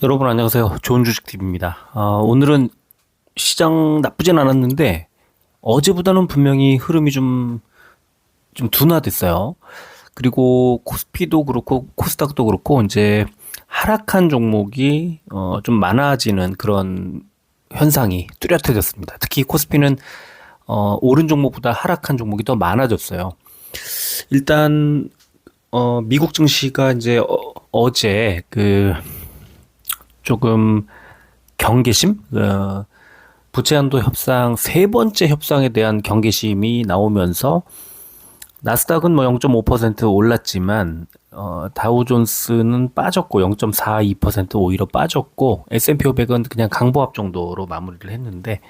여러분 안녕하세요. 좋은 주식 팁입니다. 오늘은 시장 나쁘진 않았는데 어제보다는 분명히 흐름이 좀 둔화됐어요. 그리고 코스피도 그렇고 코스닥도 그렇고 이제 하락한 종목이 좀 많아지는 그런 현상이 뚜렷해졌습니다. 특히 코스피는 오른 종목보다 하락한 종목이 더 많아졌어요. 일단 미국 증시가 이제 어제 조금 경계심, 부채 한도 협상 세 번째 협상에 대한 경계심이 나오면서 나스닥은 뭐 0.5% 올랐지만 다우존스는 빠졌고 0.42% 오히려 빠졌고 S&P 500은 그냥 강보합 정도로 마무리를 했는데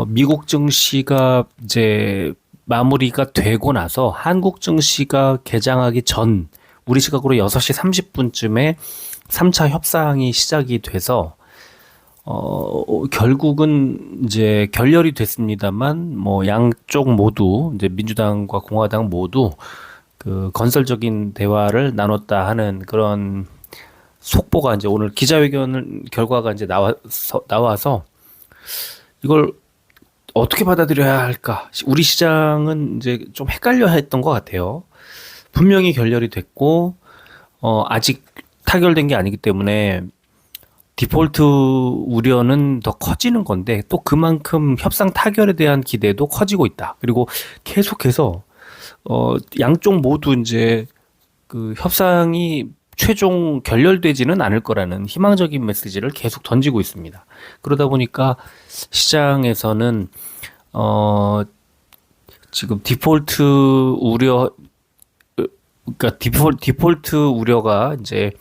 미국 증시가 이제 마무리가 되고 나서 한국 증시가 개장하기 전 우리 시각으로 6시 30분쯤에 3차 협상이 시작이 돼서 결국은 이제 결렬이 됐습니다만 뭐 양쪽 모두 이제 민주당과 공화당 모두 그 건설적인 대화를 나눴다 하는 그런 속보가 이제 오늘 기자회견 결과가 이제 나와서 이걸 어떻게 받아들여야 할까? 우리 시장은 이제 좀 헷갈려 했던 것 같아요. 분명히 결렬이 됐고 아직 타결된 게 아니기 때문에 디폴트 우려는 더 커지는 건데 또 그만큼 협상 타결에 대한 기대도 커지고 있다. 그리고 계속해서 양쪽 모두 이제 그 협상이 최종 결렬되지는 않을 거라는 희망적인 메시지를 계속 던지고 있습니다. 그러다 보니까 시장에서는 지금 디폴트 우려 그러니까 디폴트 우려가 이제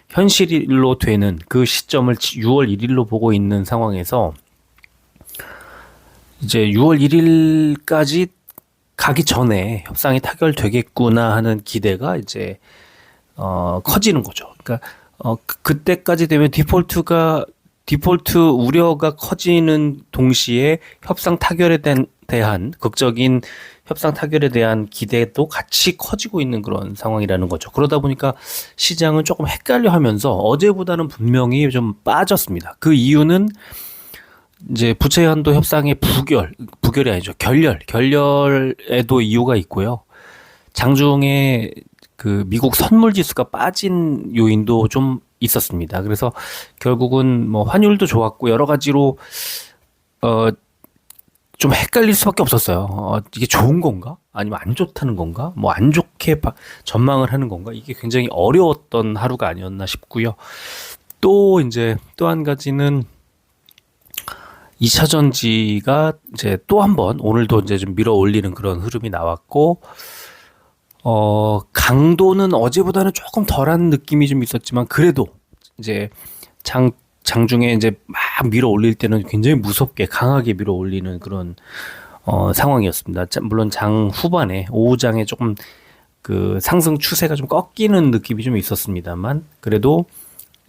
현실로 되는 그 시점을 6월 1일로 보고 있는 상황에서 이제 6월 1일까지 가기 전에 협상이 타결되겠구나 하는 기대가 이제 커지는 거죠. 그러니까 그때까지 되면 디폴트 우려가 커지는 동시에 협상 타결에 대한 극적인 협상 타결에 대한 기대도 같이 커지고 있는 그런 상황이라는 거죠. 그러다 보니까 시장은 조금 헷갈려 하면서 어제보다는 분명히 좀 빠졌습니다. 그 이유는 이제 부채 한도 협상의 부결이 아니죠. 결렬에도 이유가 있고요. 장중에 그 미국 선물 지수가 빠진 요인도 좀 있었습니다. 그래서 결국은 뭐 환율도 좋았고 여러 가지로 좀 헷갈릴 수밖에 없었어요. 이게 좋은 건가? 아니면 안 좋다는 건가? 뭐 안 좋게 전망을 하는 건가? 이게 굉장히 어려웠던 하루가 아니었나 싶고요. 또 이제 또 한 가지는 2차 전지가 이제 또 한 번 오늘도 이제 좀 밀어 올리는 그런 흐름이 나왔고 강도는 어제보다는 조금 덜한 느낌이 좀 있었지만 그래도 이제 장중에 이제 막 밀어 올릴 때는 굉장히 무섭게 강하게 밀어 올리는 그런 상황이었습니다. 물론 장 후반에 오후장에 조금 그 상승 추세가 좀 꺾이는 느낌이 좀 있었습니다만 그래도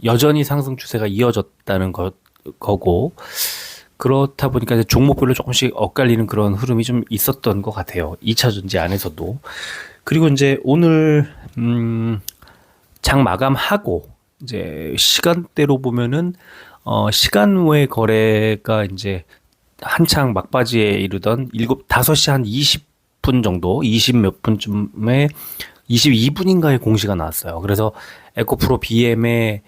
여전히 상승 추세가 이어졌다는 거고 그렇다 보니까 이제 종목별로 조금씩 엇갈리는 그런 흐름이 좀 있었던 것 같아요. 2차 전지 안에서도. 그리고 이제 오늘 장 마감하고 이제 시간대로 보면은 시간 외 거래가 이제 한창 막바지에 이르던 5시 한 20분 정도, 20 몇 분쯤에 22분인가의 공시가 나왔어요. 그래서 에코프로 BM의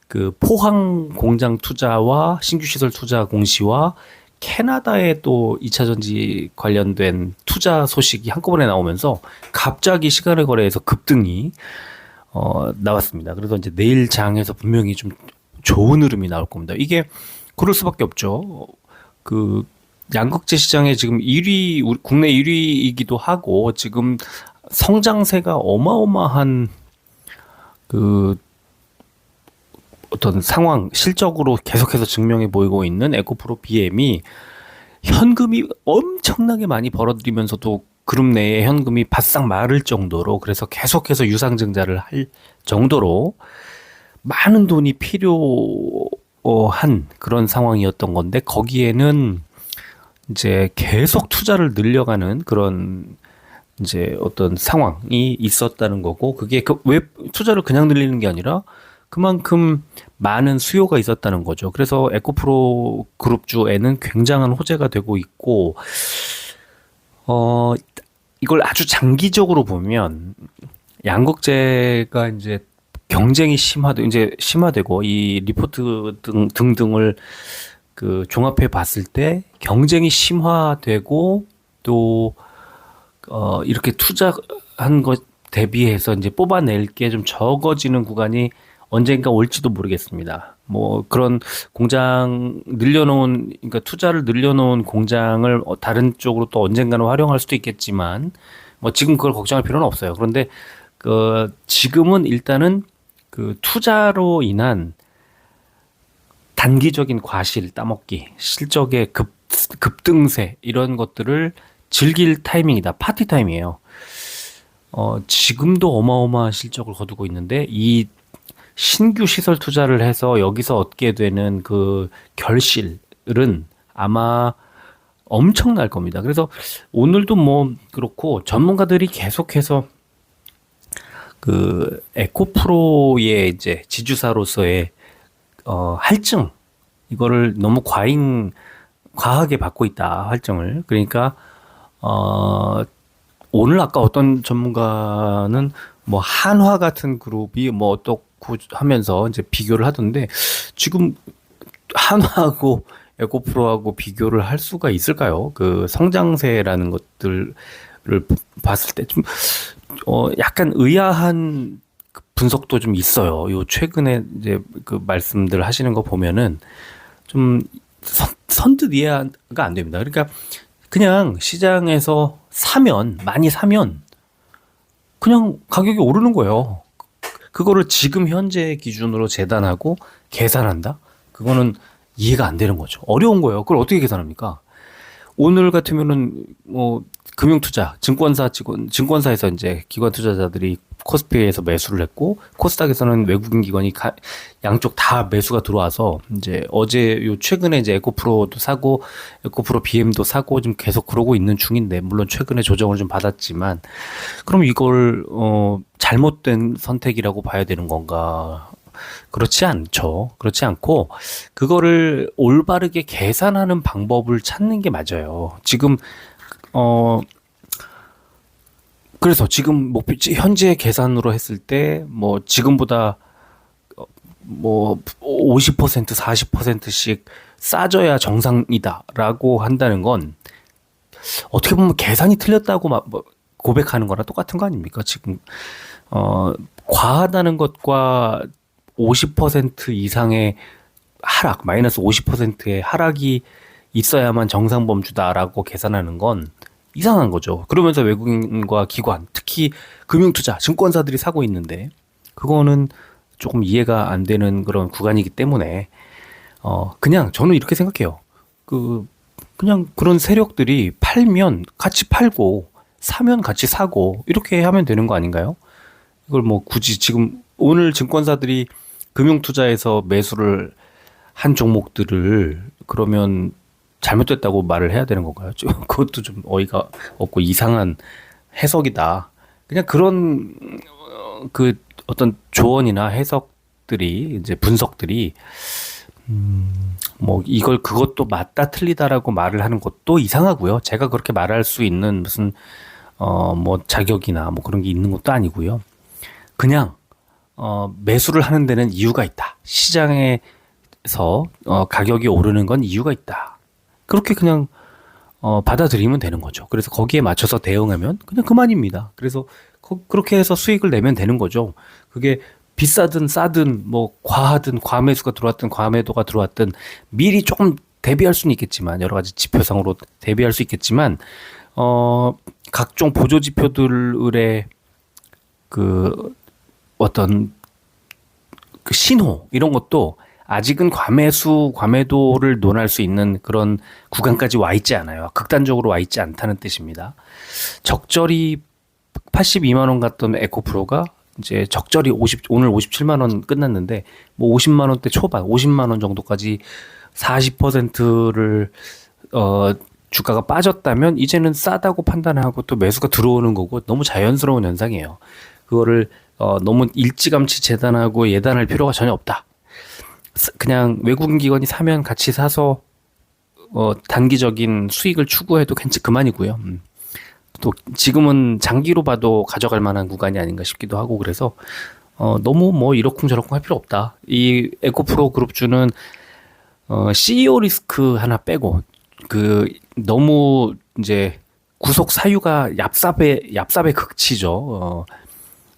그 포항 공장 투자와 신규 시설 투자 공시와 캐나다의 또 2차 전지 관련된 투자 소식이 한꺼번에 나오면서 갑자기 시간의 거래에서 급등이 나왔습니다. 그래서 이제 내일 장에서 분명히 좀 좋은 흐름이 나올 겁니다. 이게 그럴 수밖에 없죠. 그 양극재 시장에 지금 1위, 국내 1위이기도 하고 지금 성장세가 어마어마한 그 어떤 상황, 실적으로 계속해서 증명해 보이고 있는 에코프로 BM이 현금이 엄청나게 많이 벌어들이면서도 그룹 내에 현금이 바싹 마를 정도로 그래서 계속해서 유상증자를 할 정도로 많은 돈이 필요한 그런 상황이었던 건데 거기에는 이제 계속 투자를 늘려가는 그런 이제 어떤 상황이 있었다는 거고 그게 왜 투자를 그냥 늘리는 게 아니라 그만큼 많은 수요가 있었다는 거죠. 그래서 에코프로 그룹주에는 굉장한 호재가 되고 있고, 어, 이걸 아주 장기적으로 보면 양극재가 이제 경쟁이 이제 심화되고 이 리포트 등등을 그 종합해 봤을 때 경쟁이 심화되고 또 이렇게 투자한 것 대비해서 이제 뽑아낼 게 좀 적어지는 구간이 언젠가 올지도 모르겠습니다. 뭐 그런 공장 늘려놓은, 그러니까 투자를 늘려놓은 공장을 다른 쪽으로 또 언젠가는 활용할 수도 있겠지만 뭐 지금 그걸 걱정할 필요는 없어요. 그런데 그 지금은 일단은 그 투자로 인한 단기적인 과실 따먹기, 실적의 급등세 이런 것들을 즐길 타이밍이다. 파티 타임이에요. 지금도 어마어마한 실적을 거두고 있는데 이 신규 시설 투자를 해서 여기서 얻게 되는 그 결실은 아마 엄청날 겁니다. 그래서 오늘도 뭐 그렇고 전문가들이 계속해서 그 에코프로의 이제 지주사로서의 할증, 이거를 너무 과하게 받고 있다, 할증을. 그러니까 오늘 아까 어떤 전문가는 뭐 한화 같은 그룹이 뭐 어떻고 하면서 이제 비교를 하던데, 지금 한화하고 에코프로하고 비교를 할 수가 있을까요? 그 성장세라는 것들을 봤을 때 좀 약간 의아한 분석도 좀 있어요. 요 최근에 이제 그 말씀들 하시는 거 보면은 좀 선뜻 이해가 안 됩니다. 그러니까 그냥 시장에서 많이 사면 그냥 가격이 오르는 거예요. 그거를 지금 현재 기준으로 재단하고 계산한다? 그거는 이해가 안 되는 거죠. 어려운 거예요. 그걸 어떻게 계산합니까? 오늘 같으면은 뭐 금융투자, 증권사에서 이제 기관 투자자들이 코스피에서 매수를 했고, 코스닥에서는 외국인 기관이 양쪽 다 매수가 들어와서 이제 최근에 이제 에코프로도 사고 에코프로 BM도 사고 좀 계속 그러고 있는 중인데, 물론 최근에 조정을 좀 받았지만, 그럼 이걸 잘못된 선택이라고 봐야 되는 건가? 그렇지 않죠. 그렇지 않고 그거를 올바르게 계산하는 방법을 찾는 게 맞아요. 지금 그래서 지금 목표치 현재 계산으로 했을 때 뭐 지금보다 뭐 50% 40%씩 싸져야 정상이다라고 한다는 건 어떻게 보면 계산이 틀렸다고 뭐 고백하는 거랑 똑같은 거 아닙니까? 지금 과하다는 것과 50% 이상의 하락, 마이너스 50%의 하락이 있어야만 정상범주다라고 계산하는 건 이상한 거죠. 그러면서 외국인과 기관, 특히 금융투자, 증권사들이 사고 있는데, 그거는 조금 이해가 안 되는 그런 구간이기 때문에 그냥 저는 이렇게 생각해요. 그냥 그런 세력들이 팔면 같이 팔고 사면 같이 사고 이렇게 하면 되는 거 아닌가요? 이걸 뭐 굳이 지금 오늘 증권사들이 금융투자에서 매수를 한 종목들을 그러면 잘못됐다고 말을 해야 되는 건가요? 그것도 좀 어이가 없고 이상한 해석이다. 그냥 그런 그 어떤 조언이나 해석들이, 이제 분석들이 뭐 그것도 맞다 틀리다라고 말을 하는 것도 이상하고요. 제가 그렇게 말할 수 있는 무슨 뭐 자격이나 뭐 그런 게 있는 것도 아니고요. 그냥 매수를 하는 데는 이유가 있다. 시장에서 가격이 오르는 건 이유가 있다. 그렇게 그냥 받아들이면 되는 거죠. 그래서 거기에 맞춰서 대응하면 그냥 그만입니다. 그래서 그렇게 해서 수익을 내면 되는 거죠. 그게 비싸든 싸든 뭐 과하든 과매수가 들어왔든 과매도가 들어왔든 미리 조금 대비할 수는 있겠지만, 여러 가지 지표상으로 대비할 수 있겠지만 각종 보조 지표들의 그 어떤 그 신호 이런 것도 아직은 과매도를 논할 수 있는 그런 구간까지 와 있지 않아요. 극단적으로 와 있지 않다는 뜻입니다. 적절히 82만 원 갔던 에코프로가 이제 적절히 오늘 57만 원 끝났는데, 뭐 50만 원대 초반, 50만 원 정도까지 40%를 주가가 빠졌다면 이제는 싸다고 판단하고 또 매수가 들어오는 거고, 너무 자연스러운 현상이에요. 그거를 너무 일찌감치 재단하고 예단할 필요가 전혀 없다. 그냥 외국인 기관이 사면 같이 사서 단기적인 수익을 추구해도 그만이고요. 또 지금은 장기로 봐도 가져갈 만한 구간이 아닌가 싶기도 하고 그래서 너무 뭐 이러쿵저러쿵 할 필요 없다. 이 에코프로 그룹주는 CEO 리스크 하나 빼고 너무 이제 구속 사유가 얍삽의 극치죠.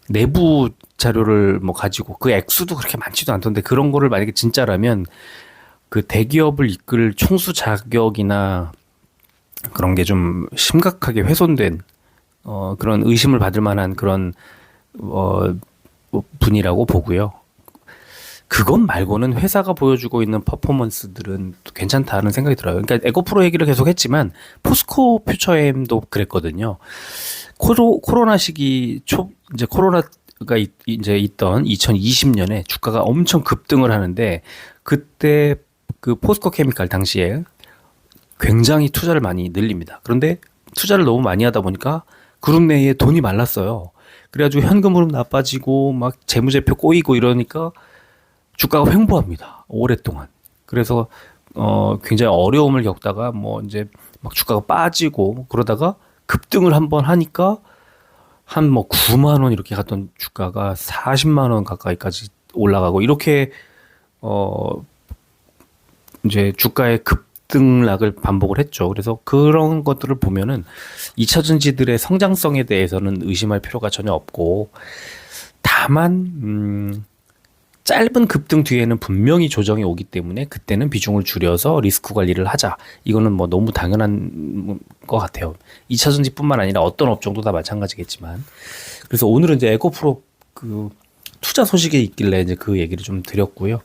내부 자료를 뭐 가지고 그 액수도 그렇게 많지도 않던데 그런 거를 만약에 진짜라면 그 대기업을 이끌 총수 자격이나 그런 게 좀 심각하게 훼손된 그런 의심을 받을 만한 그런 분이라고 보고요. 그것 말고는 회사가 보여주고 있는 퍼포먼스들은 괜찮다는 생각이 들어요. 그러니까 에코프로 얘기를 계속 했지만 포스코 퓨처엠도 그랬거든요. 코로나 시기 이제 코로나가 이제 있던 2020년에 주가가 엄청 급등을 하는데 그때 그 포스코 케미칼 당시에 굉장히 투자를 많이 늘립니다. 그런데 투자를 너무 많이 하다 보니까 그룹 내에 돈이 말랐어요. 그래가지고 현금 흐름 나빠지고 막 재무제표 꼬이고 이러니까 주가가 횡보합니다. 오랫동안. 그래서 굉장히 어려움을 겪다가 뭐 이제 막 주가가 빠지고 그러다가 급등을 한번 하니까 한 뭐 9만 원 이렇게 갔던 주가가 40만 원 가까이까지 올라가고 이렇게 이제 주가의 급등락을 반복을 했죠. 그래서 그런 것들을 보면은 2차 전지들의 성장성에 대해서는 의심할 필요가 전혀 없고 다만 짧은 급등 뒤에는 분명히 조정이 오기 때문에 그때는 비중을 줄여서 리스크 관리를 하자. 이거는 뭐 너무 당연한 것 같아요. 2차 전지뿐만 아니라 어떤 업종도 다 마찬가지겠지만. 그래서 오늘은 이제 에코프로 그 투자 소식에 있길래 이제 그 얘기를 좀 드렸고요.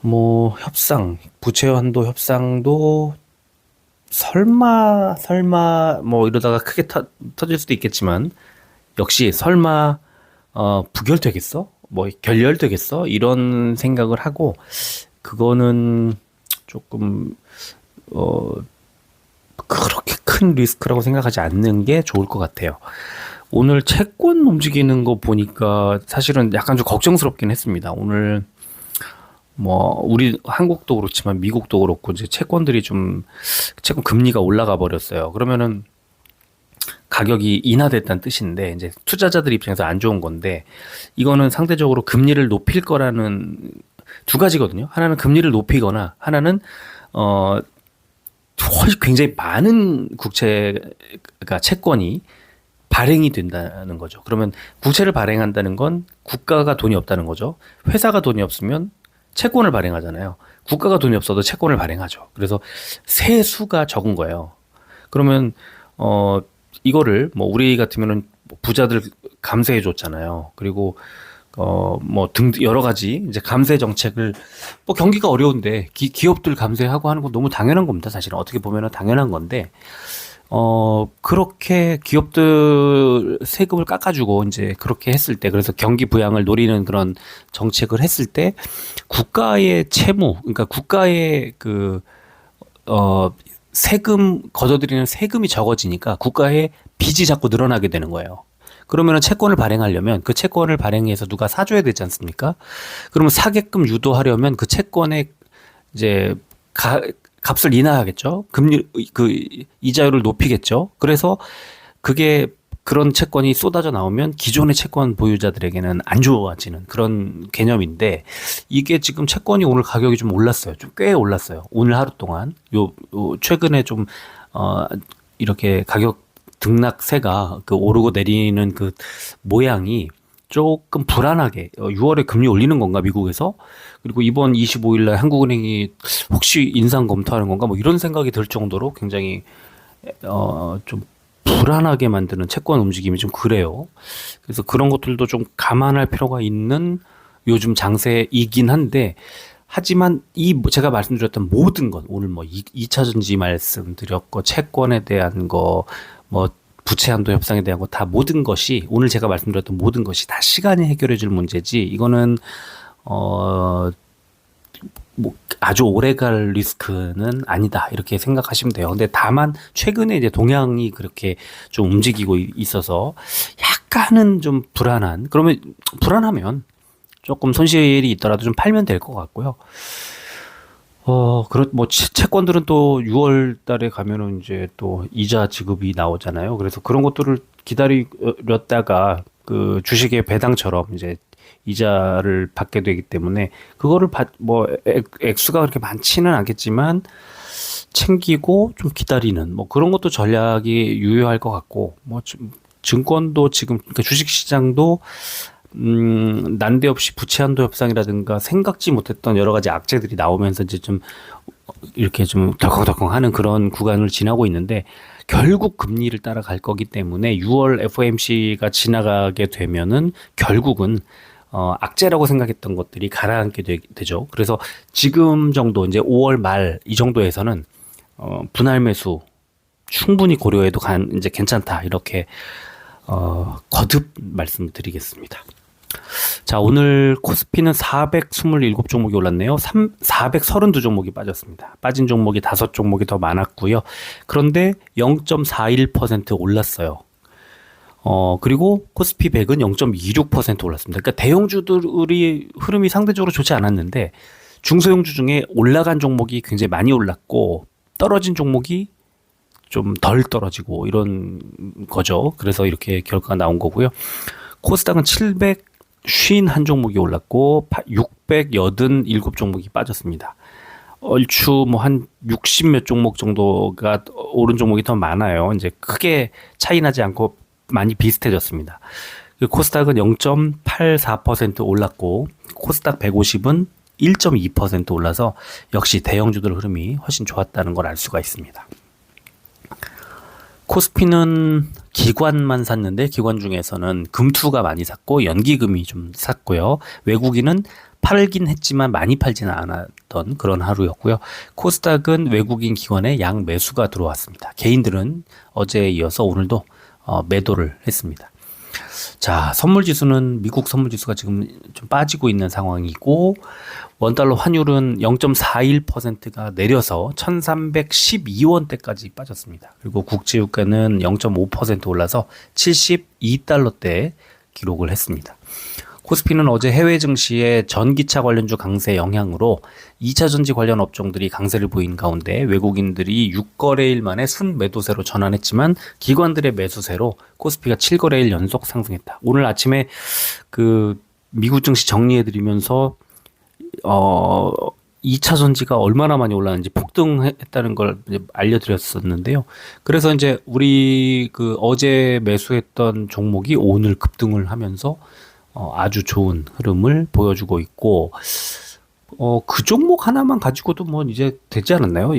뭐 협상, 부채 한도 협상도 설마 뭐 이러다가 크게 터질 수도 있겠지만 역시 설마 부결되겠어? 뭐 결렬되겠어? 이런 생각을 하고 그거는 조금 그렇게 큰 리스크라고 생각하지 않는 게 좋을 것 같아요. 오늘 채권 움직이는 거 보니까 사실은 약간 좀 걱정스럽긴 했습니다. 오늘 뭐 우리 한국도 그렇지만 미국도 그렇고 이제 채권 금리가 올라가 버렸어요. 그러면은 가격이 인하됐다는 뜻인데 이제 투자자들 입장에서 안 좋은 건데 이거는 상대적으로 금리를 높일 거라는 두 가지거든요. 하나는 금리를 높이거나 하나는 훨씬 굉장히 많은 국채가 채권이 발행이 된다는 거죠. 그러면 국채를 발행한다는 건 국가가 돈이 없다는 거죠. 회사가 돈이 없으면 채권을 발행하잖아요. 국가가 돈이 없어도 채권을 발행하죠. 그래서 세수가 적은 거예요. 그러면 이거를 뭐 우리 같으면은 부자들 감세해 줬잖아요. 그리고 뭐 여러 가지 이제 감세 정책을 뭐 경기가 어려운데 기업들 감세하고 하는 건 너무 당연한 겁니다. 사실은 어떻게 보면은 당연한 건데 그렇게 기업들 세금을 깎아주고 이제 그렇게 했을 때 그래서 경기 부양을 노리는 그런 정책을 했을 때 국가의 채무 그러니까 국가의 세금 걷어들이는 세금이 적어지니까 국가의 빚이 자꾸 늘어나게 되는 거예요. 그러면은 채권을 발행하려면 그 채권을 발행해서 누가 사줘야 되지 않습니까? 그러면 사게끔 유도하려면 그 채권의 이제 값을 인하하겠죠. 금리 이자율을 높이겠죠. 그래서 그런 채권이 쏟아져 나오면 기존의 채권 보유자들에게는 안 좋아지는 그런 개념인데 이게 지금 채권이 오늘 가격이 좀 올랐어요. 좀 꽤 올랐어요. 오늘 하루 동안 최근에 좀 이렇게 가격 등락세가 오르고 내리는 그 모양이 조금 불안하게 6월에 금리 올리는 건가 미국에서 그리고 이번 25일 날 한국은행이 혹시 인상 검토하는 건가 뭐 이런 생각이 들 정도로 굉장히 좀 불안하게 만드는 채권 움직임이 좀 그래요. 그래서 그런 것들도 좀 감안할 필요가 있는 요즘 장세이긴 한데 하지만 제가 말씀드렸던 모든 것 오늘 뭐 2차 전지 말씀드렸고 채권에 대한 거 뭐 부채 한도 협상에 대한 거 다 모든 것이 오늘 제가 말씀드렸던 모든 것이 다 시간이 해결해 줄 문제지 이거는 뭐 아주 오래 갈 리스크는 아니다 이렇게 생각하시면 돼요. 근데 다만 최근에 이제 동향이 그렇게 좀 움직이고 있어서 약간은 좀 불안하면 조금 손실이 있더라도 좀 팔면 될 것 같고요. 뭐, 채권들은 또 6월 달에 가면은 이제 또 이자 지급이 나오잖아요. 그래서 그런 것들을 기다렸다가 그 주식의 배당처럼 이제 이자를 받게 되기 때문에 그거를 액수가 그렇게 많지는 않겠지만 챙기고 좀 기다리는 뭐 그런 것도 전략이 유효할 것 같고 뭐 증권도 지금 그러니까 주식 시장도 난데없이 부채 한도 협상이라든가 생각지 못했던 여러 가지 악재들이 나오면서 이제 좀 이렇게 좀 덜컹덜컹 하는 그런 구간을 지나고 있는데 결국 금리를 따라갈 거기 때문에 6월 FOMC가 지나가게 되면은 결국은 악재라고 생각했던 것들이 가라앉게 되죠. 그래서 지금 정도 이제 5월 말 이 정도에서는 분할 매수 충분히 고려해도 이제 괜찮다 이렇게 거듭 말씀드리겠습니다. 자, 오늘 코스피는 427종목이 올랐네요. 432종목이 빠졌습니다. 빠진 종목이 5종목이 더 많았고요. 그런데 0.41% 올랐어요. 그리고 코스피 100은 0.26% 올랐습니다. 그러니까 대형주들이 흐름이 상대적으로 좋지 않았는데 중소형주 중에 올라간 종목이 굉장히 많이 올랐고 떨어진 종목이 좀 덜 떨어지고 이런 거죠. 그래서 이렇게 결과가 나온 거고요. 코스닥은 751종목이 올랐고 687종목이 빠졌습니다. 얼추 뭐 한 60몇 종목 정도가 오른 종목이 더 많아요. 이제 크게 차이 나지 않고 많이 비슷해졌습니다. 코스닥은 0.84% 올랐고 코스닥 150은 1.2% 올라서 역시 대형주들 흐름이 훨씬 좋았다는 걸 알 수가 있습니다. 코스피는 기관만 샀는데 기관 중에서는 금투가 많이 샀고 연기금이 좀 샀고요. 외국인은 팔긴 했지만 많이 팔지는 않았던 그런 하루였고요. 코스닥은 외국인 기관의 양 매수가 들어왔습니다. 개인들은 어제에 이어서 오늘도 매도를 했습니다. 자, 선물지수는 미국 선물지수가 지금 좀 빠지고 있는 상황이고 원달러 환율은 0.41%가 내려서 1312원대까지 빠졌습니다. 그리고 국제유가는 0.5% 올라서 72달러대 기록을 했습니다. 코스피는 어제 해외 증시의 전기차 관련주 강세 영향으로 2차 전지 관련 업종들이 강세를 보인 가운데 외국인들이 6거래일 만에 순매도세로 전환했지만 기관들의 매수세로 코스피가 7거래일 연속 상승했다. 오늘 아침에 그 미국 증시 정리해드리면서 2차 전지가 얼마나 많이 올랐는지 폭등했다는 걸 이제 알려드렸었는데요. 그래서 이제 우리 그 어제 매수했던 종목이 오늘 급등을 하면서 아주 좋은 흐름을 보여주고 있고, 그 종목 하나만 가지고도 뭐 이제 되지 않았나요?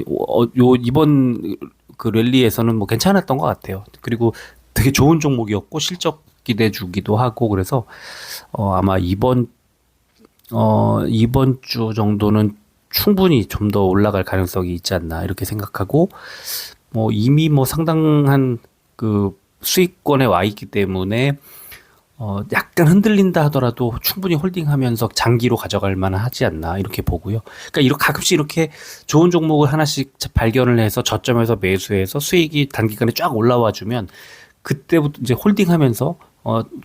이번 그 랠리에서는 뭐 괜찮았던 것 같아요. 그리고 되게 좋은 종목이었고, 실적 기대주기도 하고, 그래서, 아마 이번 주 정도는 충분히 좀 더 올라갈 가능성이 있지 않나, 이렇게 생각하고, 뭐 이미 뭐 상당한 그 수익권에 와 있기 때문에, 약간 흔들린다 하더라도 충분히 홀딩하면서 장기로 가져갈 만하지 않나 이렇게 보고요. 그러니까 이렇게 가끔씩 이렇게 좋은 종목을 하나씩 발견을 해서 저점에서 매수해서 수익이 단기간에 쫙 올라와 주면 그때부터 이제 홀딩하면서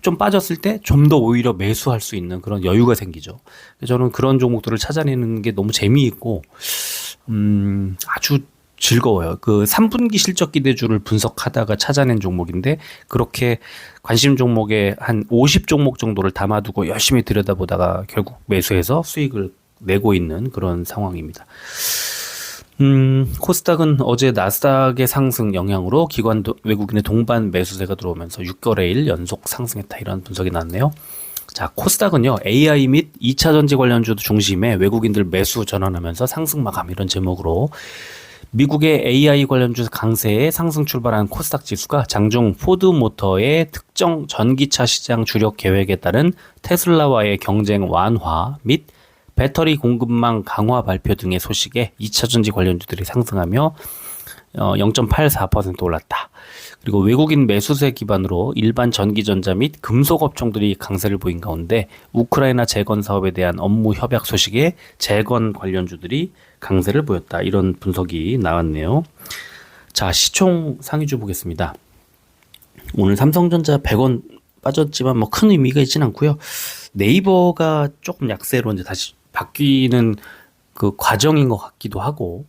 좀 빠졌을 때 좀 더 오히려 매수할 수 있는 그런 여유가 생기죠. 저는 그런 종목들을 찾아내는 게 너무 재미있고 아주 즐거워요. 그 3분기 실적 기대주를 분석하다가 찾아낸 종목인데 그렇게 관심 종목에 한 50종목 정도를 담아두고 열심히 들여다보다가 결국 매수해서 수익을 내고 있는 그런 상황입니다. 코스닥은 어제 나스닥의 상승 영향으로 외국인의 동반 매수세가 들어오면서 6거래일 연속 상승했다 이런 분석이 나왔네요. 자, 코스닥은요, AI 및 2차 전지 관련주 중심에 외국인들 매수 전환하면서 상승 마감 이런 제목으로 미국의 AI 관련주 강세에 상승 출발한 코스닥 지수가 장중 포드모터의 특정 전기차 시장 주력 계획에 따른 테슬라와의 경쟁 완화 및 배터리 공급망 강화 발표 등의 소식에 2차 전지 관련주들이 상승하며 0.84% 올랐다. 그리고 외국인 매수세 기반으로 일반 전기전자 및 금속 업종들이 강세를 보인 가운데 우크라이나 재건 사업에 대한 업무 협약 소식에 재건 관련주들이 강세를 보였다. 이런 분석이 나왔네요. 자, 시총 상위주 보겠습니다. 오늘 삼성전자 100원 빠졌지만 뭐 큰 의미가 있진 않고요. 네이버가 조금 약세로 이제 다시 바뀌는 그 과정인 것 같기도 하고,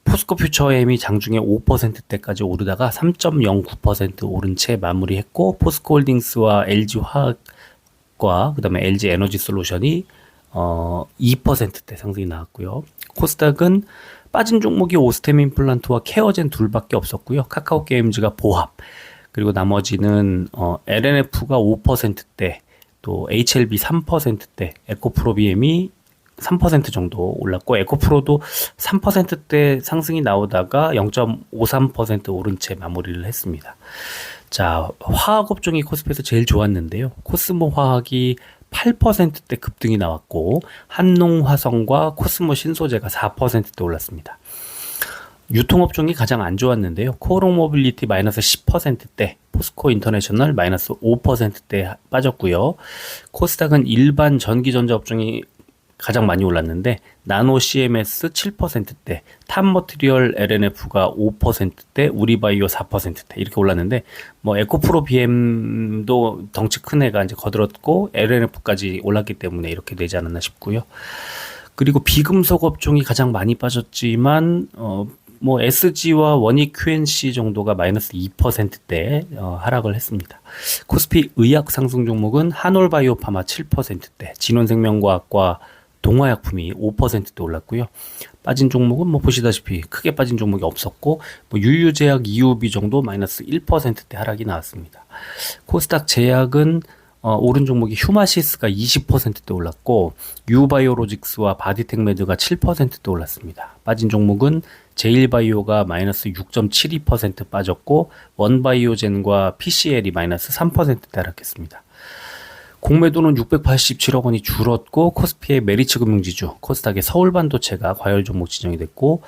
포스코 퓨처엠이 장중에 5%대까지 오르다가 3.09% 오른 채 마무리했고, 포스코 홀딩스와 LG 화학과 그다음에 LG 에너지 솔루션이 2%대 상승이 나왔고요. 코스닥은 빠진 종목이 오스템 임플란트와 케어젠 둘밖에 없었고요. 카카오 게임즈가 보합, 그리고 나머지는 LNF가 5%대, 또 HLB 3%대, 에코프로비엠이 3% 정도 올랐고, 에코프로도 3%대 상승이 나오다가 0.53% 오른 채 마무리를 했습니다. 자, 화학 업종이 코스피에서 제일 좋았는데요. 코스모 화학이 8%대 급등이 나왔고, 한농화성과 코스모 신소재가 4%대 올랐습니다. 유통업종이 가장 안 좋았는데요. 코오롱 모빌리티 마이너스 10%대, 포스코 인터내셔널 마이너스 5%대 빠졌고요. 코스닥은 일반 전기전자 업종이 가장 많이 올랐는데, 나노 CMS 7%대, 탑머티리얼 LNF가 5%대, 우리바이오 4%대 이렇게 올랐는데, 뭐 에코프로 BM도 덩치 큰 애가 이제 거들었고 LNF까지 올랐기 때문에 이렇게 되지 않았나 싶고요. 그리고 비금속 업종이 가장 많이 빠졌지만 뭐 SG와 원익 QNC 정도가 마이너스 2%대 하락을 했습니다. 코스피 의약 상승 종목은 한올바이오파마 7%대, 진원생명과학과 동화약품이 5%대 올랐고요. 빠진 종목은 뭐 보시다시피 크게 빠진 종목이 없었고, 뭐 유유제약, 이유비 정도 마이너스 1%대 하락이 나왔습니다. 코스닥 제약은 오른 종목이 휴마시스가 20%대 올랐고, 유바이오로직스와 바디텍메드가 7%대 올랐습니다. 빠진 종목은 제일바이오가 마이너스 6.72% 빠졌고, 원바이오젠과 PCL이 마이너스 3%대 하락했습니다. 공매도는 687억 원이 줄었고, 코스피의 메리츠 금융지주, 코스닥의 서울반도체가 과열 종목 지정이 됐고,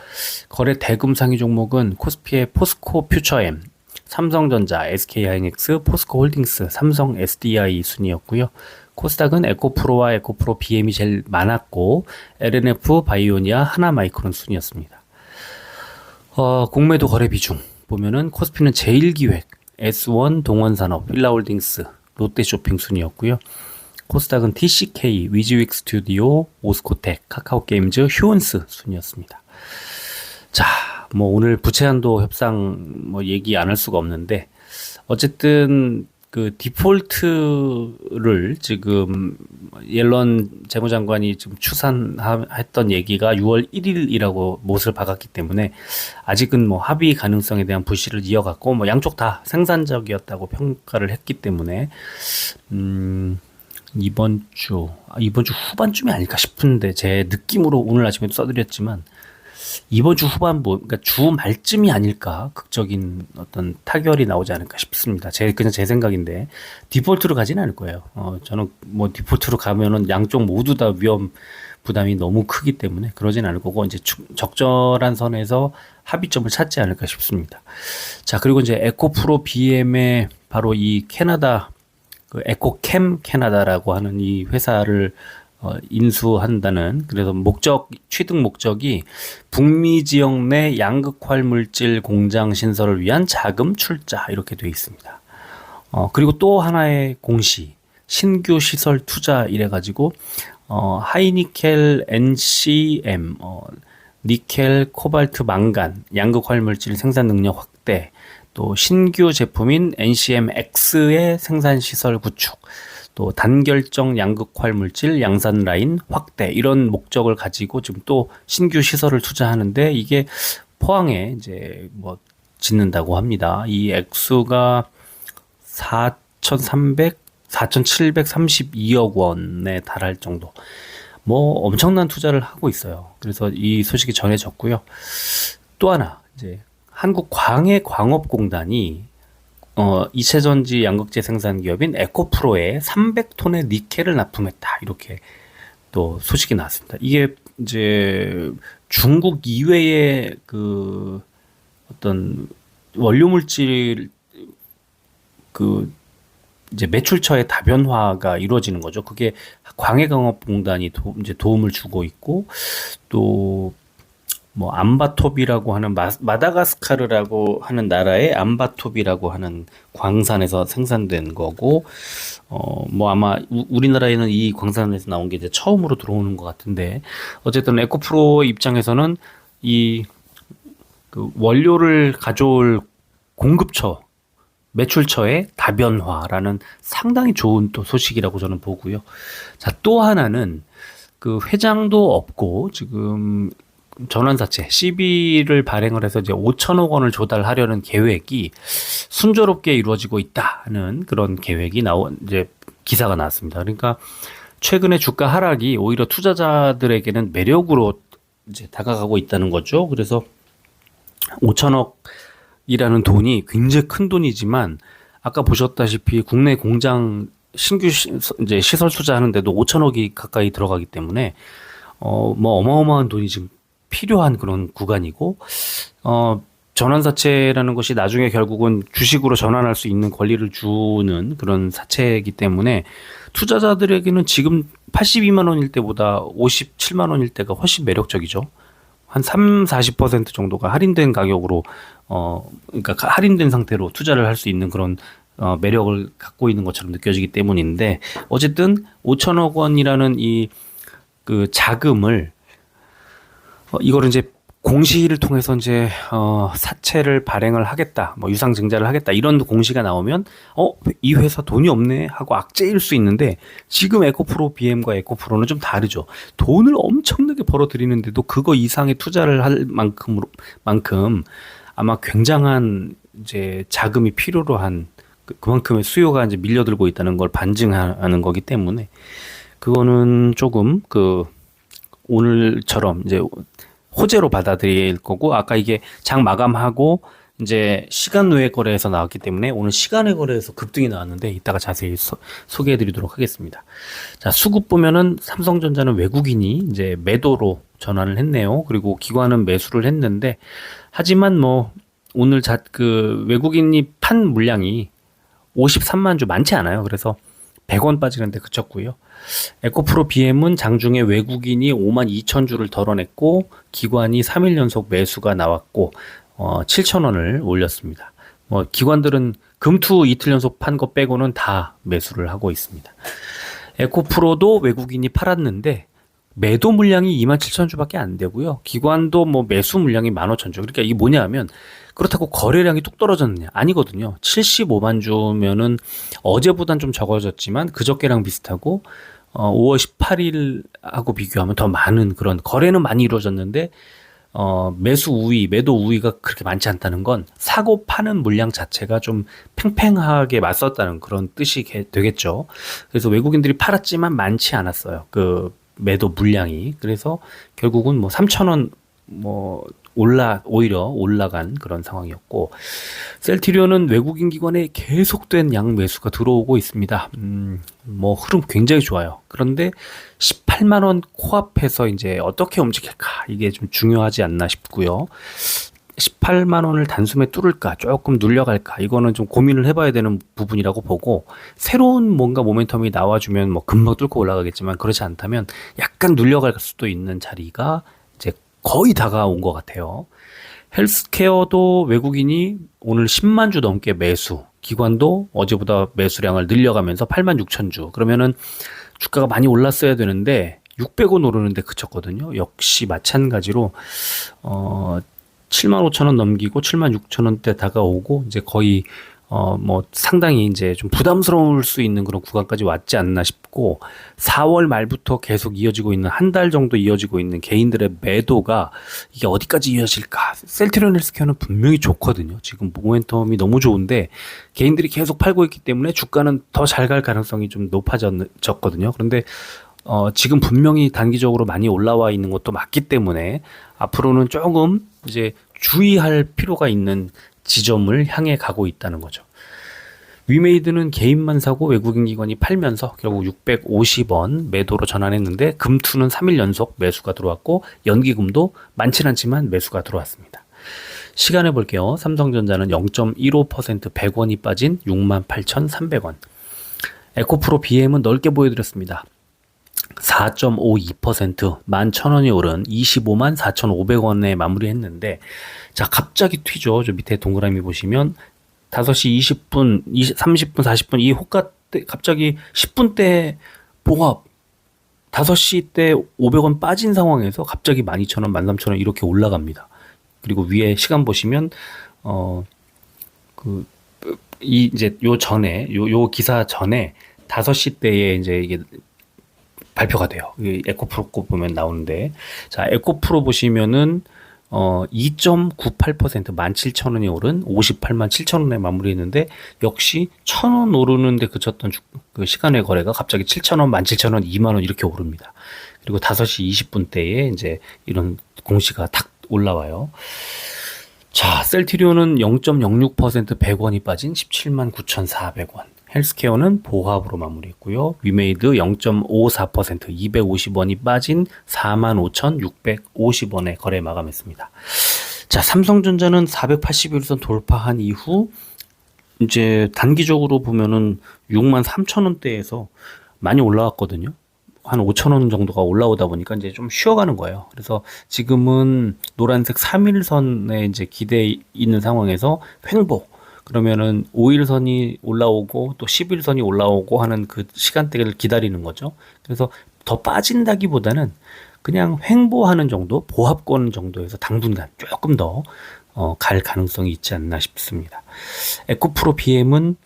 거래 대금 상위 종목은 코스피의 포스코 퓨처엠, 삼성전자, SK하이닉스, 포스코 홀딩스, 삼성 SDI 순이었고요. 코스닥은 에코프로와 에코프로 BM이 제일 많았고, LNF, 바이오니아, 하나마이크론 순이었습니다. 공매도 거래 비중 보면은 코스피는 제일기획, S1, 동원산업, 필라홀딩스, 롯데쇼핑 순이었고요. 코스닥은 TCK, 위즈윅 스튜디오, 오스코텍, 카카오게임즈, 휴온스 순이었습니다. 자, 뭐 오늘 부채한도 협상 뭐 얘기 안 할 수가 없는데, 어쨌든 그 디폴트를 지금 옐런 재무장관이 지금 추산했던 얘기가 6월 1일이라고 못을 박았기 때문에 아직은 뭐 합의 가능성에 대한 불씨를 이어갔고, 뭐 양쪽 다 생산적이었다고 평가를 했기 때문에 이번 주 후반쯤이 아닐까 싶은데, 제 느낌으로 오늘 아침에도 써드렸지만 이번 주 후반부, 그러니까 주 말쯤이 아닐까, 극적인 어떤 타결이 나오지 않을까 싶습니다. 그냥 제 생각인데, 디폴트로 가진 않을 거예요. 저는 뭐 디폴트로 가면은 양쪽 모두 다 위험 부담이 너무 크기 때문에 그러진 않을 거고, 이제 적절한 선에서 합의점을 찾지 않을까 싶습니다. 자, 그리고 이제 에코프로 BM의 바로 이 캐나다, 그 에코캠 캐나다라고 하는 이 회사를 인수한다는, 그래서 취득 목적이 북미 지역 내 양극활 물질 공장 신설을 위한 자금 출자, 이렇게 되어 있습니다. 그리고 또 하나의 공시, 신규 시설 투자 이래가지고, 하이니켈 NCM, 니켈, 코발트, 망간, 양극활 물질 생산 능력 확대, 또 신규 제품인 NCMX의 생산 시설 구축, 또 단결정 양극활 물질 양산 라인 확대, 이런 목적을 가지고 지금 또 신규 시설을 투자하는데, 이게 포항에 이제 뭐 짓는다고 합니다. 이 액수가 4,732억 원에 달할 정도, 뭐 엄청난 투자를 하고 있어요. 그래서 이 소식이 전해졌고요. 또 하나, 이제 한국광해광업공단이 이체전지 양극재 생산 기업인 에코프로에 300톤의 니켈을 납품했다, 이렇게 또 소식이 나왔습니다. 이게 이제 중국 이외의 그 어떤 원료 물질 그 이제 매출처의 다변화가 이루어지는 거죠. 그게 광해광업공단이 이제 도움을 주고 있고, 또 뭐 암바톱이라고 하는 마다가스카르라고 하는 나라의 암바톱이라고 하는 광산에서 생산된 거고, 뭐 아마 우리나라에는 이 광산에서 나온 게 이제 처음으로 들어오는 것 같은데, 어쨌든 에코프로 입장에서는 이 그 원료를 가져올 공급처, 매출처의 다변화라는 상당히 좋은 또 소식이라고 저는 보고요. 자, 또 하나는 그 회장도 없고 지금 전환사채 CB를 발행을 해서 이제 5천억 원을 조달하려는 계획이 순조롭게 이루어지고 있다는 그런 계획이 이제 기사가 나왔습니다. 그러니까 최근에 주가 하락이 오히려 투자자들에게는 매력으로 이제 다가가고 있다는 거죠. 그래서 5천억이라는 돈이 굉장히 큰 돈이지만 아까 보셨다시피 국내 공장 신규 이제 시설 투자하는데도 5천억이 가까이 들어가기 때문에 뭐 어마어마한 돈이 지금 필요한 그런 구간이고, 전환사채라는 것이 나중에 결국은 주식으로 전환할 수 있는 권리를 주는 그런 사채이기 때문에 투자자들에게는 지금 82만 원일 때보다 57만 원일 때가 훨씬 매력적이죠. 한 40% 정도가 할인된 가격으로, 그러니까 할인된 상태로 투자를 할 수 있는 그런 매력을 갖고 있는 것처럼 느껴지기 때문인데, 어쨌든 5천억 원이라는 이 그 자금을 이거를 이제 공시를 통해서 이제 사채를 발행을 하겠다, 뭐 유상증자를 하겠다 이런 공시가 나오면 이 회사 돈이 없네 하고 악재일 수 있는데, 지금 에코프로 BM과 에코프로는 좀 다르죠. 돈을 엄청나게 벌어들이는데도 그거 이상의 투자를 할 만큼 아마 굉장한 이제 자금이 필요로 한 그만큼의 수요가 이제 밀려들고 있다는 걸 반증하는 거기 때문에, 그거는 조금 그 오늘처럼 이제 호재로 받아들일 거고, 아까 이게 장 마감하고 이제 시간 외 거래에서 나왔기 때문에 오늘 시간 외 거래에서 급등이 나왔는데 이따가 자세히 소개해 드리도록 하겠습니다. 자, 수급 보면은 삼성전자는 외국인이 이제 매도로 전환을 했네요. 그리고 기관은 매수를 했는데, 하지만 뭐 오늘 그 외국인이 판 물량이 53만 주 많지 않아요. 그래서 100원 빠지는데 그쳤고요. 에코프로 BM은 장중에 외국인이 5만 2천 주를 덜어냈고 기관이 3일 연속 매수가 나왔고 7천 원을 올렸습니다. 뭐 기관들은 금투 이틀 연속 판 거 빼고는 다 매수를 하고 있습니다. 에코프로도 외국인이 팔았는데 매도 물량이 2만 7천 주밖에 안 되고요. 기관도 뭐 매수 물량이 15,000주. 그러니까 이게 뭐냐 하면, 그렇다고 거래량이 뚝 떨어졌느냐? 아니거든요. 75만 주면은 어제보단 좀 적어졌지만 그저께랑 비슷하고, 5월 18일하고 비교하면 더 많은 그런 거래는 많이 이루어졌는데, 매도 우위가 그렇게 많지 않다는 건 사고 파는 물량 자체가 좀 팽팽하게 맞섰다는 그런 뜻이 되겠죠. 그래서 외국인들이 팔았지만 많지 않았어요. 그 매도 물량이. 그래서 결국은 뭐 3,000원 뭐 오히려 올라간 그런 상황이었고, 셀트리온은 외국인 기관에 계속된 양 매수가 들어오고 있습니다. 뭐 흐름 굉장히 좋아요. 그런데 18만 원 코앞에서 이제 어떻게 움직일까, 이게 좀 중요하지 않나 싶고요. 18만 원을 단숨에 뚫을까, 조금 눌려갈까, 이거는 좀 고민을 해봐야 되는 부분이라고 보고, 새로운 뭔가 모멘텀이 나와주면 뭐 금방 뚫고 올라가겠지만, 그렇지 않다면 약간 눌려갈 수도 있는 자리가 이제 거의 다가온 것 같아요. 헬스케어도 외국인이 오늘 10만 주 넘게 매수, 기관도 어제보다 매수량을 늘려가면서 8만 6천 주. 그러면은 주가가 많이 올랐어야 되는데 600원 오르는데 그쳤거든요. 역시 마찬가지로 7만 5천 원 넘기고 7만 6천 원대 다가오고, 이제 거의 뭐 상당히 이제 좀 부담스러울 수 있는 그런 구간까지 왔지 않나 싶고, 4월 말부터 계속 이어지고 있는, 한 달 정도 이어지고 있는 개인들의 매도가 이게 어디까지 이어질까? 셀트리온 헬스케어는 분명히 좋거든요. 지금 모멘텀이 너무 좋은데 개인들이 계속 팔고 있기 때문에 주가는 더 잘 갈 가능성이 좀 높아졌거든요. 그런데 지금 분명히 단기적으로 많이 올라와 있는 것도 맞기 때문에 앞으로는 조금 이제 주의할 필요가 있는 지점을 향해 가고 있다는 거죠. 위메이드는 개인만 사고 외국인 기관이 팔면서 결국 650원 매도로 전환했는데, 금투는 3일 연속 매수가 들어왔고 연기금도 많진 않지만 매수가 들어왔습니다. 시간에 볼게요. 삼성전자는 0.15% 100원이 빠진 68,300원. 에코프로 BM은 넓게 보여드렸습니다. 4.52%, 11,000원이 오른 25만 4,500원에 마무리했는데, 자, 갑자기 튀죠. 저 밑에 동그라미 보시면 5시 20분, 30분, 40분 이 호가 때 갑자기 10분 때 봉합 5시 때 500원 빠진 상황에서 갑자기 12,000원, 13,000원 이렇게 올라갑니다. 그리고 위에 시간 보시면 그 이 이제 요 전에 요 기사 전에 5시 때에 이제 이게 발표가 돼요. 에코프로 거 보면 나오는데, 자, 에코프로 보시면은 2.98% 17,000원이 오른 58만 7천원에 마무리했는데, 역시 1,000원 오르는데 그쳤던 그 시간의 거래가 갑자기 7,000원, 17,000원, 2만원 이렇게 오릅니다. 그리고 5시 20분 때에 이제 이런 공시가 탁 올라와요. 자, 셀트리온은 0.06% 100원이 빠진 17만 9,400원. 헬스케어는 보합으로 마무리했고요. 위메이드 0.54% 250원이 빠진 45,650원에 거래 마감했습니다. 자, 삼성전자는 481선 돌파한 이후 이제 단기적으로 보면은 63,000원대에서 많이 올라왔거든요. 한 5,000원 정도가 올라오다 보니까 이제 좀 쉬어가는 거예요. 그래서 지금은 노란색 3일선에 이제 기대 있는 상황에서 횡보. 그러면은 5일선이 올라오고 또 10일선이 올라오고 하는 그 시간대를 기다리는 거죠. 그래서 더 빠진다기보다는 그냥 횡보하는 정도, 보합권 정도에서 당분간 조금 더 갈 가능성이 있지 않나 싶습니다. 에코프로 BM은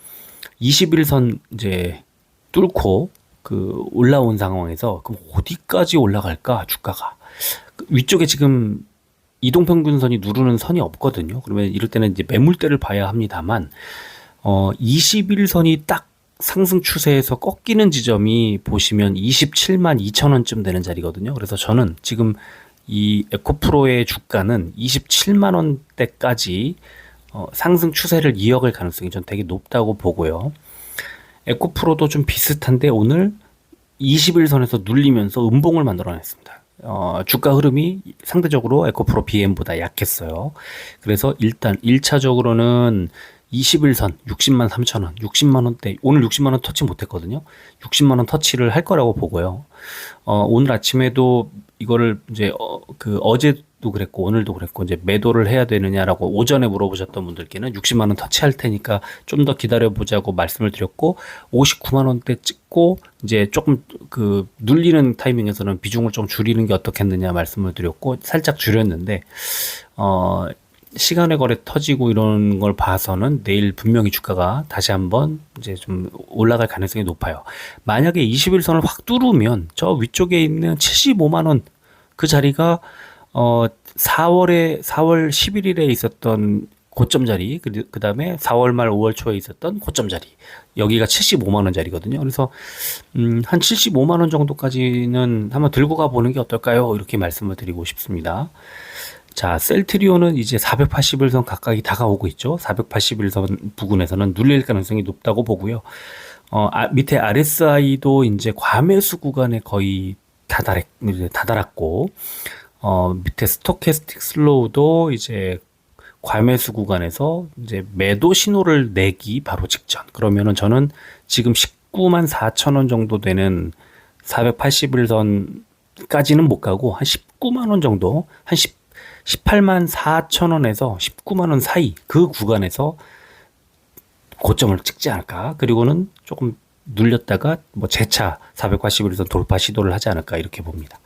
21선 이제 뚫고 그 올라온 상황에서 그럼 어디까지 올라갈까 주가가 위쪽에 지금 이동평균선이 누르는 선이 없거든요. 그러면 이럴 때는 이제 매물대를 봐야 합니다만 21선이 딱 상승 추세에서 꺾이는 지점이 보시면 27만 2천 원쯤 되는 자리거든요. 그래서 저는 지금 이 에코프로의 주가는 27만 원대까지 상승 추세를 이어갈 가능성이 전 되게 높다고 보고요. 에코프로도 좀 비슷한데 오늘 21선에서 눌리면서 음봉을 만들어냈습니다. 주가 흐름이 상대적으로 에코프로 BM보다 약했어요. 그래서 일단 1차적으로는 21선 60만 3천원, 60만 원대, 오늘 60만 원 터치 못했거든요. 60만 원 터치를 할 거라고 보고요. 오늘 아침에도 이거를 이제 어제도 그랬고 오늘도 그랬고 이제 매도를 해야 되느냐라고 오전에 물어보셨던 분들께는 60만 원 터치할 테니까 좀 더 기다려 보자고 말씀을 드렸고 59만 원대 찍고 이제 조금 그 눌리는 타이밍에서는 비중을 좀 줄이는 게 어떻겠느냐 말씀을 드렸고 살짝 줄였는데 시간의 거래 터지고 이런 걸 봐서는 내일 분명히 주가가 다시 한번 이제 좀 올라갈 가능성이 높아요. 만약에 21선을 확 뚫으면 저 위쪽에 있는 75만 원 그 자리가 4월 11일에 있었던 고점 자리, 그 다음에 4월 말 5월 초에 있었던 고점 자리, 여기가 75만 원 자리거든요. 그래서 한 75만 원 정도까지는 한번 들고 가 보는 게 어떨까요? 이렇게 말씀을 드리고 싶습니다. 자, 셀트리온은 이제 481선 가까이 다가오고 있죠. 481선 부근에서는 눌릴 가능성이 높다고 보고요. 밑에 RSI도 이제 과매수 구간에 거의 다다랐고, 밑에 스토캐스틱 슬로우도 이제 과매수 구간에서 이제 매도 신호를 내기 바로 직전. 그러면은 저는 지금 19만 4천 원 정도 되는 481선까지는 못 가고 한 19만 원 정도, 한 18만 4천 원에서 19만 원 사이 그 구간에서 고점을 찍지 않을까. 그리고는 조금 눌렸다가 뭐 재차 481선 돌파 시도를 하지 않을까 이렇게 봅니다.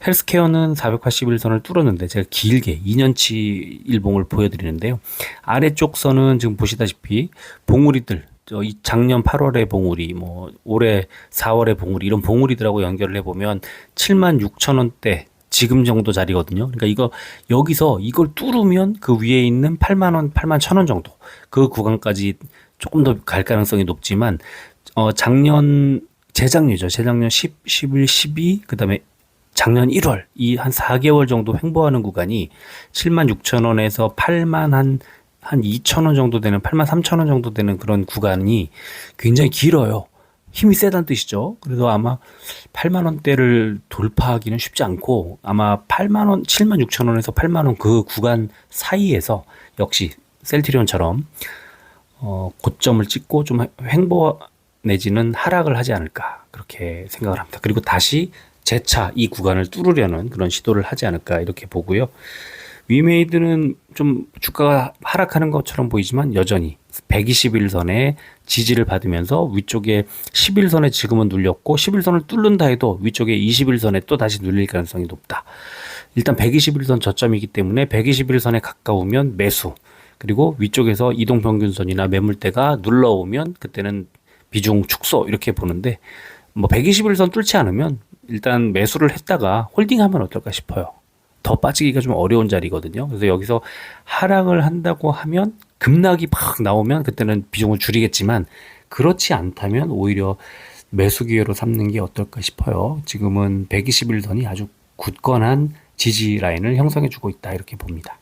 헬스케어는 481선을 뚫었는데 제가 길게 2년치 일봉을 보여드리는데요. 아래쪽 선은 지금 보시다시피 봉우리들, 작년 8월의 봉우리, 뭐 올해 4월의 봉우리 이런 봉우리들하고 연결을 해보면 7만 6천 원대 지금 정도 자리거든요. 그러니까 여기서 이걸 뚫으면 그 위에 있는 8만 원, 8만 1천 원 정도 그 구간까지 조금 더 갈 가능성이 높지만 재작년이죠. 재작년 10, 11, 12, 그 다음에 작년 1월, 이 한 4개월 정도 횡보하는 구간이 7만 6천 원에서 8만 한 2천 원 정도 되는, 8만 3천 원 정도 되는 그런 구간이 굉장히 길어요. 힘이 세다는 뜻이죠. 그래서 아마 8만 원대를 돌파하기는 쉽지 않고 아마 8만 원, 7만 6천 원에서 8만 원 그 구간 사이에서 역시 셀트리온처럼 고점을 찍고 좀 내지는 하락을 하지 않을까 그렇게 생각을 합니다. 그리고 다시 재차 이 구간을 뚫으려는 그런 시도를 하지 않을까 이렇게 보고요. 위메이드는 좀 주가가 하락하는 것처럼 보이지만 여전히 121선에 지지를 받으면서 위쪽에 11선에 지금은 눌렸고 11선을 뚫는다 해도 위쪽에 21선에 또 다시 눌릴 가능성이 높다. 일단 121선 저점이기 때문에 121선에 가까우면 매수, 그리고 위쪽에서 이동평균선이나 매물대가 눌러오면 그때는 비중 축소 이렇게 보는데, 뭐 121선 뚫지 않으면 일단 매수를 했다가 홀딩하면 어떨까 싶어요. 더 빠지기가 좀 어려운 자리거든요. 그래서 여기서 하락을 한다고 하면 급락이 팍 나오면 그때는 비중을 줄이겠지만, 그렇지 않다면 오히려 매수 기회로 삼는 게 어떨까 싶어요. 지금은 121선이 아주 굳건한 지지 라인을 형성해주고 있다 이렇게 봅니다.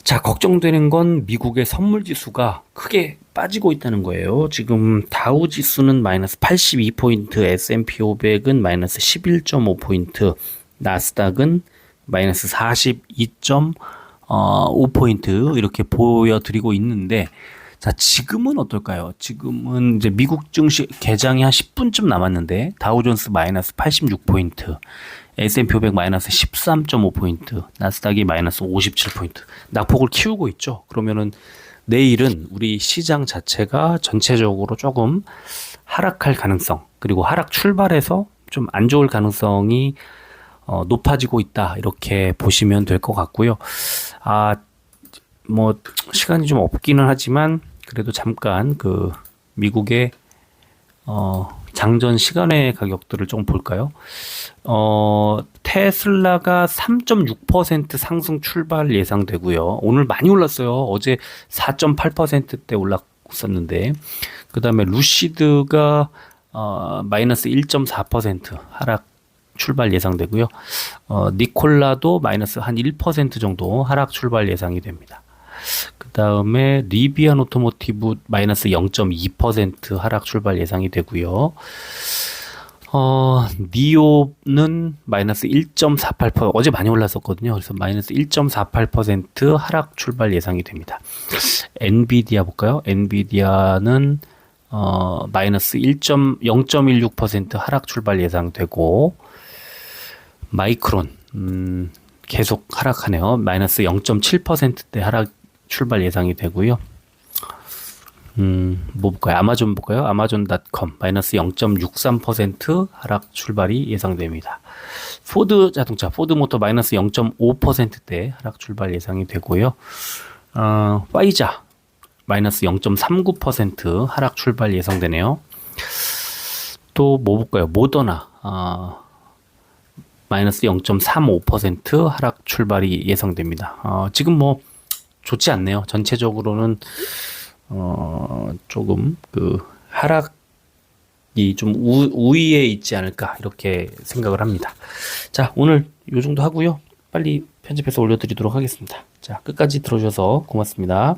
자, 걱정되는 건 미국의 선물 지수가 크게 빠지고 있다는 거예요. 지금 다우 지수는 마이너스 82포인트, S&P 500은 마이너스 11.5포인트, 나스닥은 마이너스 42.5포인트 이렇게 보여드리고 있는데, 자, 지금은 어떨까요? 지금은 이제 미국 증시 개장이 한 10분쯤 남았는데 다우존스 마이너스 86포인트, S&P 500 마이너스 13.5포인트, 나스닥이 마이너스 57포인트. 낙폭을 키우고 있죠. 그러면은 내일은 우리 시장 자체가 전체적으로 조금 하락할 가능성, 그리고 하락 출발해서 좀 안 좋을 가능성이 높아지고 있다 이렇게 보시면 될 것 같고요. 뭐 시간이 좀 없기는 하지만 그래도 잠깐 그 미국의 장전 시간의 가격들을 좀 볼까요? 테슬라가 3.6% 상승 출발 예상되고요. 오늘 많이 올랐어요. 어제 4.8%대 올랐었는데, 그 다음에 루시드가 마이너스 1.4% 하락 출발 예상되고요. 니콜라도 마이너스 한 1% 정도 하락 출발 예상이 됩니다. 그 다음에 리비안 오토모티브 마이너스 0.2% 하락 출발 예상이 되고요. 니오는 마이너스 1.48%, 어제 많이 올랐었거든요. 그래서 마이너스 1.48% 하락 출발 예상이 됩니다. 엔비디아 볼까요? 엔비디아는 마이너스 0.16% 하락 출발 예상되고, 마이크론 계속 하락하네요. 마이너스 0.7%대 하락 출발 예상이 되고요. 뭐 볼까요? 아마존 볼까요? 아마존.com 마이너스 0.63% 하락 출발이 예상됩니다. 포드 자동차, 포드모터 마이너스 0.5%대 하락 출발 예상이 되고요. 파이자 마이너스 0.39% 하락 출발 예상되네요. 또 뭐 볼까요? 모더나 마이너스 0.35% 하락 출발이 예상됩니다. 지금 뭐 좋지 않네요. 전체적으로는 조금 그 하락이 좀 우위에 있지 않을까 이렇게 생각을 합니다. 자, 오늘 요 정도 하고요. 빨리 편집해서 올려드리도록 하겠습니다. 자, 끝까지 들어주셔서 고맙습니다.